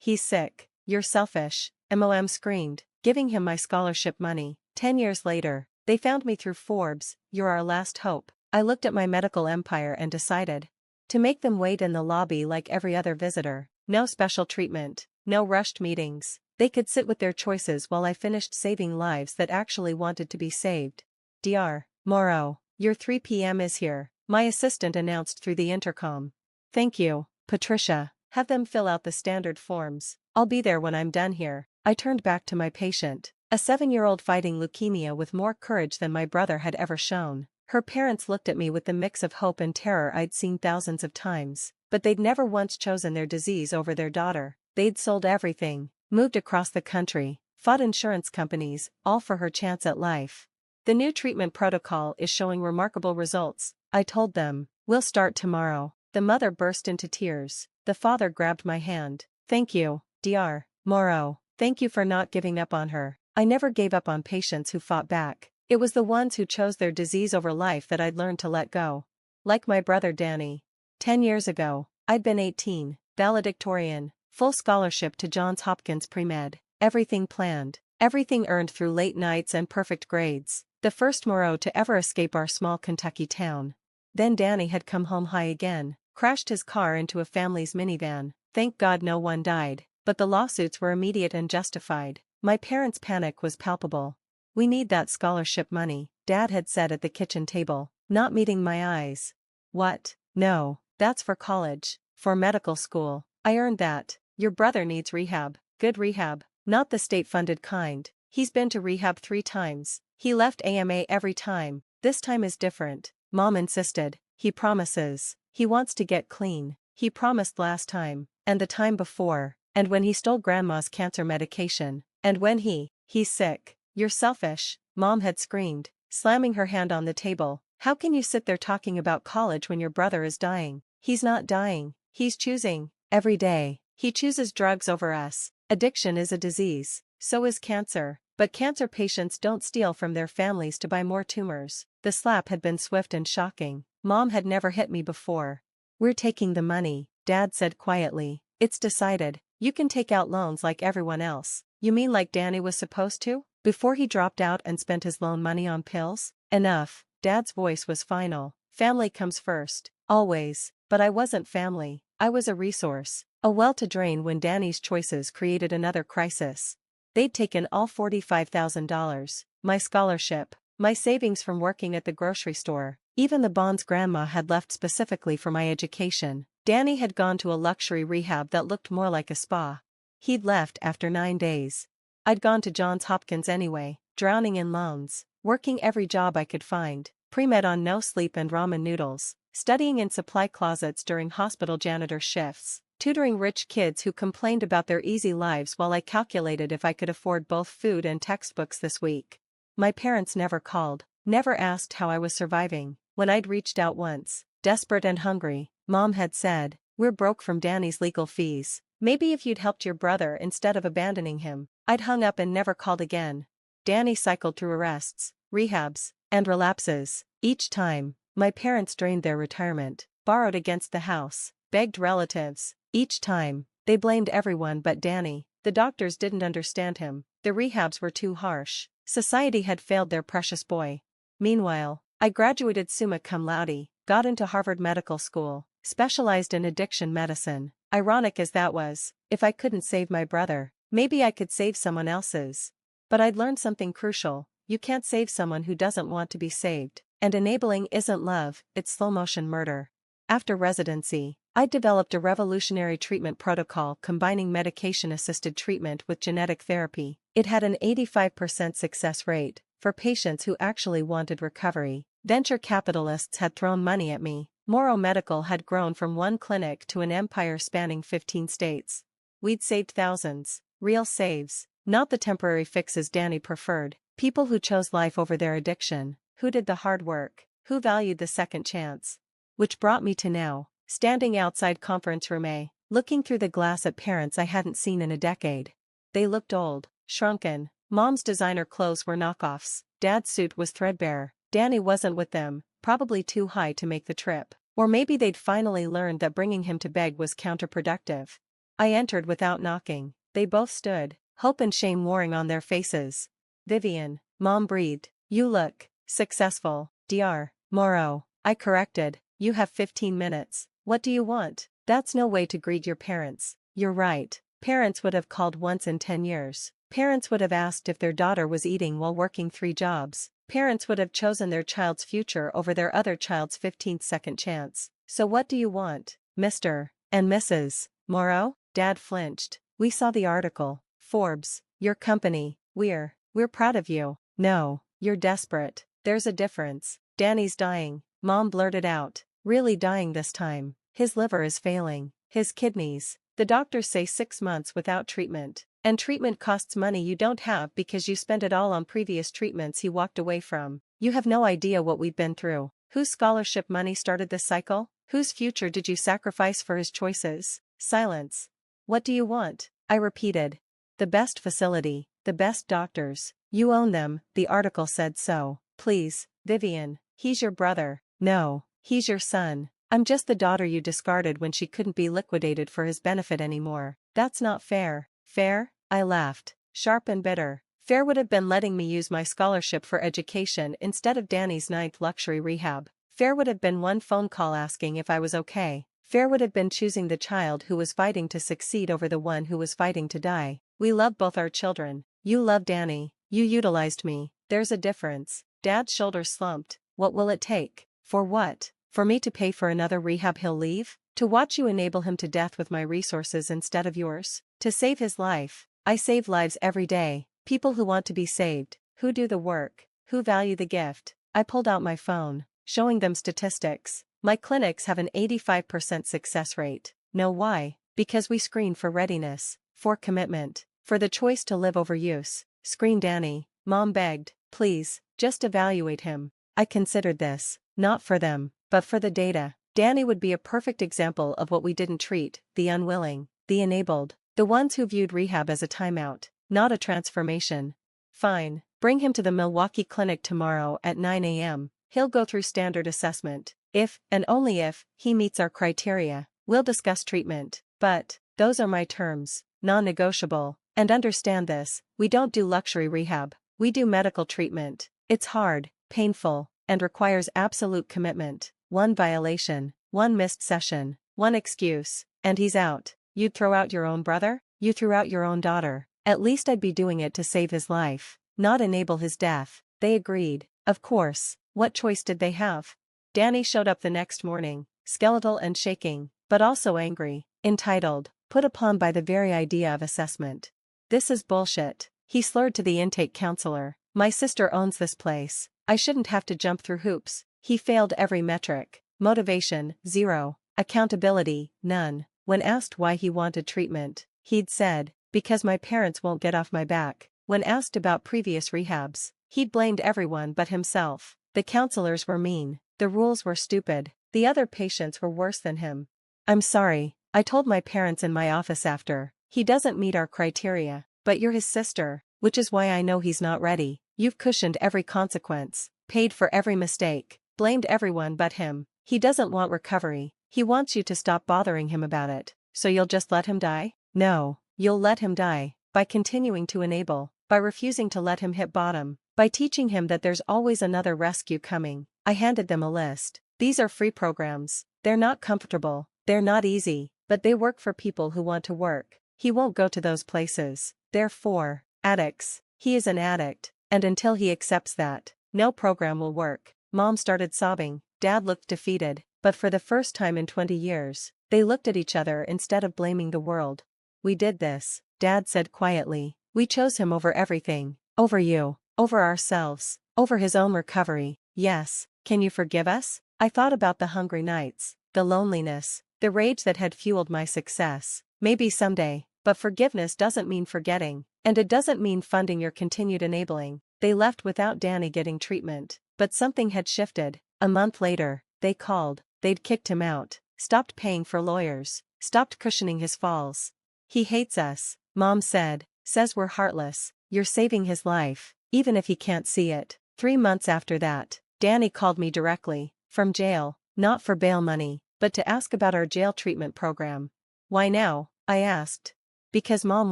He's sick. You're selfish, Mom screamed, giving him my scholarship money. 10 years later, they found me through Forbes. You're our last hope. I looked at my medical empire and decided to make them wait in the lobby like every other visitor. No special treatment, no rushed meetings. They could sit with their choices while I finished saving lives that actually wanted to be saved. Dr. Morrow, your 3 p.m. is here, my assistant announced through the intercom. Thank you, Patricia. Have them fill out the standard forms. I'll be there when I'm done here. I turned back to my patient, a 7-year-old fighting leukemia with more courage than my brother had ever shown. Her parents looked at me with the mix of hope and terror I'd seen thousands of times, but they'd never once chosen their disease over their daughter. They'd sold everything, moved across the country, fought insurance companies, all for her chance at life. The new treatment protocol is showing remarkable results, I told them. We'll start tomorrow. The mother burst into tears. The father grabbed my hand. Thank you, Dr. Morrow. Thank you for not giving up on her. I never gave up on patients who fought back. It was the ones who chose their disease over life that I'd learned to let go. Like my brother Danny. 10 years ago, I'd been 18, valedictorian, full scholarship to Johns Hopkins pre-med, everything planned, everything earned through late nights and perfect grades, the first Morrow to ever escape our small Kentucky town. Then Danny had come home high again, crashed his car into a family's minivan. Thank God no one died, but the lawsuits were immediate and justified. My parents' panic was palpable. We need that scholarship money, Dad had said at the kitchen table, not meeting my eyes. What? No, that's for college, for medical school. I earned that. Your brother needs rehab, good rehab, not the state-funded kind. He's been to rehab 3 times. He left AMA every time. This time is different, Mom insisted. He promises. He wants to get clean. He promised last time, and the time before, and when he stole Grandma's cancer medication, and when he's sick. You're selfish, Mom had screamed, slamming her hand on the table. How can you sit there talking about college when your brother is dying? He's not dying, he's choosing, every day. He chooses drugs over us. Addiction is a disease, so is cancer, but cancer patients don't steal from their families to buy more tumors. The slap had been swift and shocking. Mom had never hit me before. We're taking the money, Dad said quietly. It's decided. You can take out loans like everyone else. You mean like Danny was supposed to? Before he dropped out and spent his loan money on pills? Enough. Dad's voice was final. Family comes first, always, but I wasn't family. I was a resource, a well to drain when Danny's choices created another crisis. They'd taken all $45,000, my scholarship, my savings from working at the grocery store, even the bonds Grandma had left specifically for my education. Danny had gone to a luxury rehab that looked more like a spa. He'd left after 9 days. I'd gone to Johns Hopkins anyway, drowning in loans, working every job I could find, pre-med on no sleep and ramen noodles, studying in supply closets during hospital janitor shifts, tutoring rich kids who complained about their easy lives while I calculated if I could afford both food and textbooks this week. My parents never called, never asked how I was surviving. When I'd reached out once, desperate and hungry, Mom had said, "We're broke from Danny's legal fees. Maybe if you'd helped your brother instead of abandoning him." I'd hung up and never called again. Danny cycled through arrests, rehabs, and relapses. Each time, my parents drained their retirement, borrowed against the house, begged relatives. Each time, they blamed everyone but Danny. The doctors didn't understand him. The rehabs were too harsh. Society had failed their precious boy. Meanwhile, I graduated summa cum laude, got into Harvard Medical School, specialized in addiction medicine. Ironic as that was, if I couldn't save my brother, maybe I could save someone else's. But I'd learned something crucial. You can't save someone who doesn't want to be saved, and enabling isn't love, it's slow-motion murder. After residency, I developed a revolutionary treatment protocol combining medication-assisted treatment with genetic therapy. It had an 85% success rate for patients who actually wanted recovery. Venture capitalists had thrown money at me. Morrow Medical had grown from one clinic to an empire spanning 15 states. We'd saved thousands. Real saves, not the temporary fixes Danny preferred. People who chose life over their addiction, who did the hard work, who valued the second chance. Which brought me to now, standing outside conference room A, looking through the glass at parents I hadn't seen in a decade. They looked old, shrunken. Mom's designer clothes were knockoffs. Dad's suit was threadbare. Danny wasn't with them, probably too high to make the trip. Or maybe they'd finally learned that bringing him to beg was counterproductive. I entered without knocking. They both stood, hope and shame warring on their faces. Vivian, Mom breathed. You look successful. Dr. Morrow, I corrected. You have 15 minutes. What do you want? That's no way to greet your parents. You're right. Parents would have called once in 10 years. Parents would have asked if their daughter was eating while working 3 jobs. Parents would have chosen their child's future over their other child's 15th second chance. So what do you want, Mr. and Mrs. Morrow? Dad flinched. We saw the article. Forbes, your company. We're proud of you. No, you're desperate. There's a difference. Danny's dying. Mom blurted out. Really dying this time. His liver is failing. His kidneys. The doctors say 6 months without treatment. And treatment costs money you don't have because you spent it all on previous treatments he walked away from. You have no idea what we've been through. Whose scholarship money started this cycle? Whose future did you sacrifice for his choices? Silence. What do you want? I repeated. The best facility, the best doctors. You own them, the article said so. Please, Vivian, he's your brother. No, he's your son. I'm just the daughter you discarded when she couldn't be liquidated for his benefit anymore. That's not fair. Fair? I laughed, sharp and bitter. Fair would have been letting me use my scholarship for education instead of Danny's 9th luxury rehab. Fair would have been one phone call asking if I was okay. Fair would have been choosing the child who was fighting to succeed over the one who was fighting to die. We love both our children. You love Danny. You utilized me. There's a difference. Dad's shoulders slumped. What will it take? For what? For me to pay for another rehab he'll leave? To watch you enable him to death with my resources instead of yours? To save his life? I save lives every day. People who want to be saved, who do the work, who value the gift. I pulled out my phone, showing them statistics. My clinics have an 85% success rate. Know why? Because we screen for readiness, for commitment, for the choice to live over use. Screen Danny. Mom begged. Please, just evaluate him. I considered this, not for them, but for the data. Danny would be a perfect example of what we didn't treat, the unwilling, the enabled, the ones who viewed rehab as a timeout, not a transformation. Fine, bring him to the Milwaukee clinic tomorrow at 9 a.m. He'll go through standard assessment. If, and only if, he meets our criteria, we'll discuss treatment. But, those are my terms, non-negotiable. And understand this, we don't do luxury rehab, we do medical treatment. It's hard, painful, and requires absolute commitment. One violation, one missed session, one excuse, and he's out. You'd throw out your own brother? You threw out your own daughter. At least I'd be doing it to save his life, not enable his death. They agreed. Of course, what choice did they have? Danny showed up the next morning, skeletal and shaking, but also angry, entitled, put upon by the very idea of assessment. This is bullshit. He slurred to the intake counselor. My sister owns this place. I shouldn't have to jump through hoops. He failed every metric. Motivation, 0. Accountability, none. When asked why he wanted treatment, he'd said, because my parents won't get off my back. When asked about previous rehabs, he'd blamed everyone but himself. The counselors were mean. The rules were stupid. The other patients were worse than him. I'm sorry, I told my parents in my office after. He doesn't meet our criteria, but you're his sister, which is why I know he's not ready. You've cushioned every consequence, paid for every mistake, blamed everyone but him. He doesn't want recovery. He wants you to stop bothering him about it. So you'll just let him die? No, you'll let him die, by continuing to enable, by refusing to let him hit bottom, by teaching him that there's always another rescue coming. I handed them a list. These are free programs. They're not comfortable, they're not easy, but they work for people who want to work. He won't go to those places. They're for addicts. He is an addict, and until he accepts that, no program will work. Mom started sobbing. Dad looked defeated, but for the first time in 20 years, they looked at each other instead of blaming the world. We did this, Dad said quietly. We chose him over everything. Over you, over ourselves, over his own recovery. Yes, can you forgive us? I thought about the hungry nights, the loneliness, the rage that had fueled my success. Maybe someday, but forgiveness doesn't mean forgetting, and it doesn't mean funding your continued enabling. They left without Danny getting treatment, but something had shifted. A month later, they called. They'd kicked him out, stopped paying for lawyers, stopped cushioning his falls. He hates us, Mom said, says we're heartless. You're saving his life, even if he can't see it. 3 months after that, Danny called me directly, from jail, not for bail money, but to ask about our jail treatment program. Why now? I asked. Because mom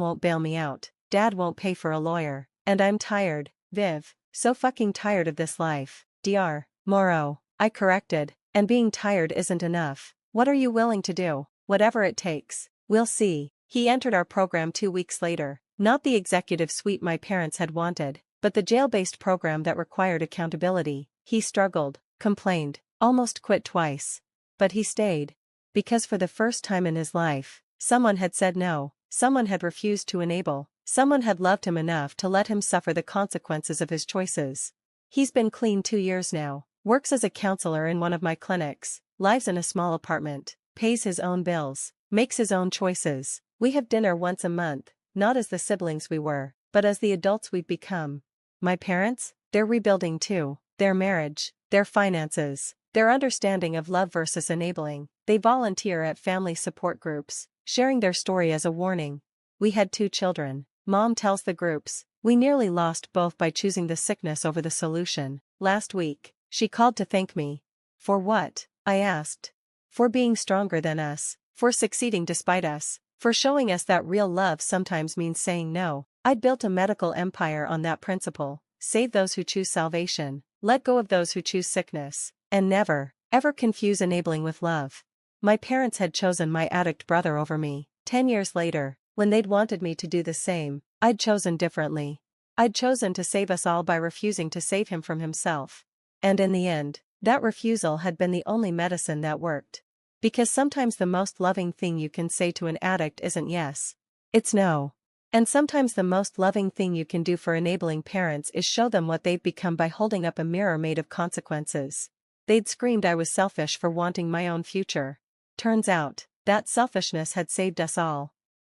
won't bail me out, dad won't pay for a lawyer, and I'm tired, Viv, so fucking tired of this life. Dr. Morrow, I corrected, and being tired isn't enough. What are you willing to do? Whatever it takes. We'll see. He entered our program 2 weeks later, not the executive suite my parents had wanted, but the jail-based program that required accountability. He struggled, complained, almost quit twice. But he stayed. Because for the first time in his life, someone had said no, someone had refused to enable, someone had loved him enough to let him suffer the consequences of his choices. He's been clean 2 years now, works as a counselor in one of my clinics, lives in a small apartment, pays his own bills, makes his own choices. We have dinner once a month, not as the siblings we were, but as the adults we've become. My parents? They're rebuilding too. Their marriage, their finances, their understanding of love versus enabling. They volunteer at family support groups, sharing their story as a warning. We had 2 children. Mom tells the groups, we nearly lost both by choosing the sickness over the solution. Last week, she called to thank me. For what? I asked. For being stronger than us, for succeeding despite us, for showing us that real love sometimes means saying no. I'd built a medical empire on that principle: save those who choose salvation, let go of those who choose sickness, and never, ever confuse enabling with love. My parents had chosen my addict brother over me. 10 years later, when they'd wanted me to do the same, I'd chosen differently. I'd chosen to save us all by refusing to save him from himself. And in the end, that refusal had been the only medicine that worked. Because sometimes the most loving thing you can say to an addict isn't yes. It's no. And sometimes the most loving thing you can do for enabling parents is show them what they've become by holding up a mirror made of consequences. They'd screamed I was selfish for wanting my own future. Turns out, that selfishness had saved us all.